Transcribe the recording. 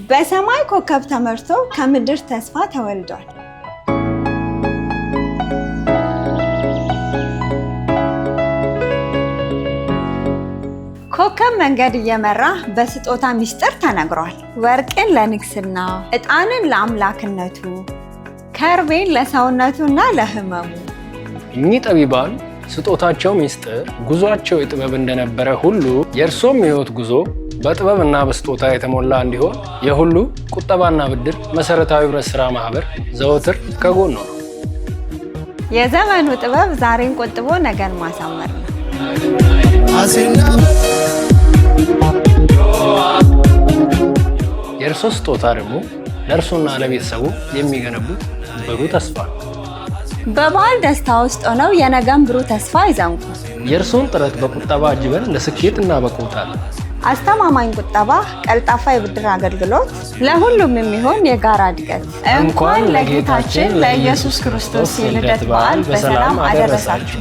በሰማይ ኮከብ ተመርቶ ከምድር ተስፋ ተወልዷል። ኮከብ መንገድ እየመራ በስጦታ ሚስጥር ተነግሯል። ወርቅን ለንግስና፣ ዕጣንን ለአምላክነቱ፣ ከርቤን ለሰውነቱና ለህመሙ። እኚህ ጠቢባን ስጦታቸው ሚስጥር ጉዟቸው የጥበብ እንደነበረ ሁሉ የእርሶም የህይወት ጉዞ በጥበብና በስጦታ የተሞላ እንዲሆን የሁሉ ቁጠባና ብድር መሰረታዊ ህብረት ስራ ማህበር ዘወትር ከጎን ነው። የዘመኑ ጥበብ ዛሬን ቆጥቦ ነገን ማሳመር ነው። የእርሶ ስጦታ ደግሞ ለእርሱና ለቤተሰቡ የሚገነቡት ብሩህ ተስፋ ነው። በበዓል ደስታ ውስጥ ሆነው የነገን ብሩህ ተስፋ ይዘንጉ። የእርሶን ጥረት በቁጠባ አጅበን ለስኬት እናበቁታለን። አስተማማኝ ቁጠባ፣ ቀልጣፋ የብድር አገልግሎት፣ ለሁሉም የሚሆን የጋራ እድገት። እንኳን ለጌታችን ለኢየሱስ ክርስቶስ የልደት በዓል በሰላም አደረሳችሁ።